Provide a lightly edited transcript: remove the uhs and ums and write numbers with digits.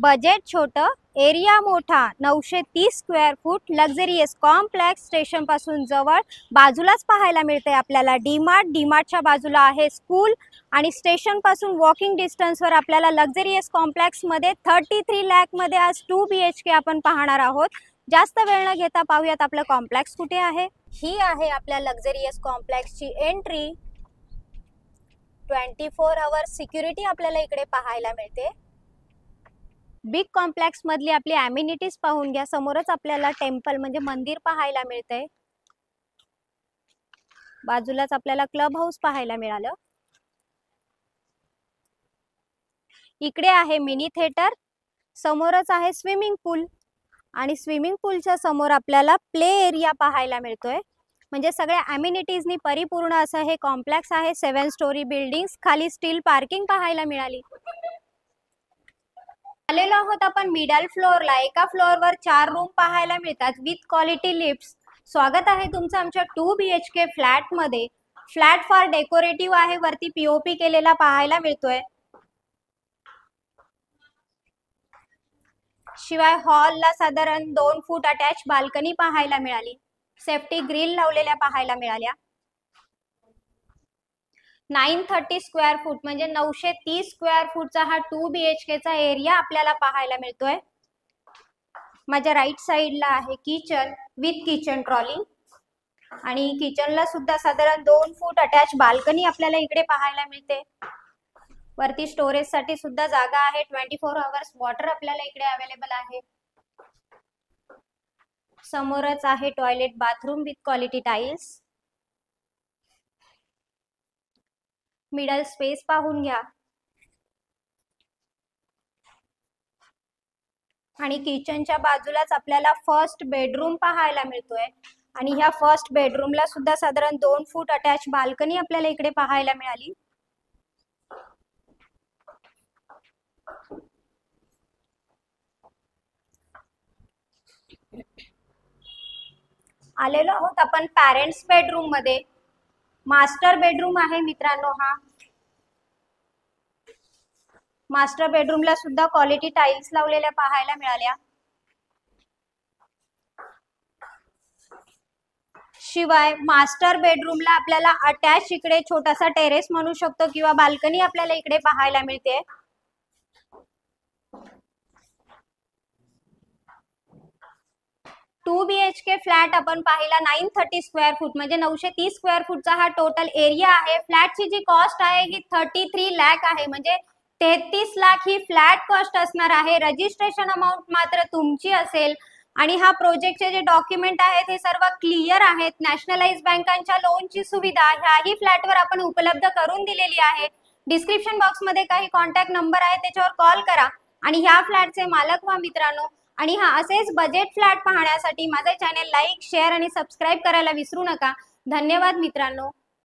Budget छोटं, area मोठा, 930 square foot, luxurious complex, station पासून जवळ, बाजूलाच पाहायला मिळते आपल्याला डीमार्टच्या बाजूला आहे स्कूल आणि स्टेशन पासून वॉकिंग डिस्टन्सवर आपल्याला लक्झरियस कॉम्प्लेक्स मध्ये 33 लाख मध्ये आज 2 BHK आपण पाहणार आहोत। जास्त वेळ न घेता पाहूयात आपलं कॉम्प्लेक्स कुठे आहे। ही आहे आपल्या लक्झरियस कॉम्प्लेक्सची एंट्री। 24 आवर्स सिक्युरिटी आपल्याला इकडे पाहायला मिळते। बिग कॉम्प्लेक्स मधली आपली अम्युनिटीज पाहून घ्या। समोरच आपल्याला टेम्पल म्हणजे मंदिर पाहायला मिळते। बाजूलाच आपल्याला क्लब हाऊस पाहायला मिळालं। इकडे आहे मिनी थिएटर, समोरच आहे स्विमिंग पूल आणि स्विमिंग पूलच्या समोर आपल्याला प्ले एरिया पाहायला मिळतोय। म्हणजे सगळ्या अम्युनिटीजनी परिपूर्ण असं हे कॉम्प्लेक्स आहे। 7 स्टोरी बिल्डिंग्स, खाली स्टील पार्किंग पाहायला मिळाली। आलेलो आहोत आपण मिडल फ्लोअरला। एका फ्लोअरवर 4 रूम पाहायला मिळतात विथ क्वालिटी लिफ्ट्स। स्वागत आहे तुमचं आमच्या 2 BHK फ्लॅट मध्ये। फ्लॅट फार डेकोरेटिव्ह आहे, वरती POP केलेला पाहायला मिळतोय। शिवाय हॉलला साधारण 2 फूट अटॅच बाल्कनी पाहायला मिळाली। सेफ्टी ग्रिल लावलेल्या पाहायला मिळाल्या। 930 स्क्वेअर फूट म्हणजे 930 स्क्वेअर फूटचा हा 2 BHK चा एरिया आपल्याला पाहायला मिळतोय। माझ्या राईट साइडला आहे किचन विथ किचन ट्रॉली आणि किचनला सुद्धा साधारण 2 फूट अटॅच बाल्कनी आपल्याला इकडे पाहायला मिळते। वरती स्टोरेज साठी सुद्धा जागा आहे। 24 आवर्स वॉटर आपल्याला इकडे अवेलेबल आहे। समोरच आहे toilet bathroom with quality tiles. Middle space पाहून घ्या आणि किचनच्या बाजूलाच आपल्याला फर्स्ट बेडरूम पाहायला मिळतोय आणि ह्या फर्स्ट बेडरूमला सुद्धा साधारण 2 फूट अटॅच बाल्कनी आपल्याला इकडे पाहायला मिळाली। आलेलो आहोत आपण पॅरेंट्स बेडरूम मध्ये। मास्टर बेडरूम आहे मित्रांनो हा। मास्टर बेडरूमला सुद्धा क्वालिटी टाइल्स लावलेल्या पाहायला मिळाल्या। शिवाय मास्टर बेडरूमला आपल्याला अटॅच इकडे छोटासा टेरेस म्हणू शकतो किंवा बाल्कनी आपल्याला इकडे पाहायला मिळते। टू BHK फ्लॅट आपण पाहिला 930 स्क्वेअर फूट म्हणजे 930 स्क्वेअर फूटचा हा टोटल एरिया आहे। फ्लॅटची जी कॉस्ट आहे ही 33 लाख आहे, म्हणजे 33 लाख ही फ्लॅट कॉस्ट असणार आहे। रजिस्ट्रेशन अमाउंट मात्र तुमची असेल आणि हा प्रोजेक्टचे जे डॉक्युमेंट आहेत हे सर्व क्लिअर आहेत। नॅशनलाइज बँकांच्या लोनची सुविधा ह्याही फ्लॅटवर आपण उपलब्ध करून दिलेली आहे। डिस्क्रिप्शन बॉक्स मध्ये काही कॉन्टॅक्ट नंबर आहे, त्याच्यावर कॉल करा आणि ह्या फ्लॅटचे मालक व्हा मित्रांनो। आणि हा असेच बजेट फ्लॅट पाहण्यासाठी माझे चॅनल लाईक, शेअर आणि सबस्क्राईब करायला विसरू नका। धन्यवाद मित्रांनो।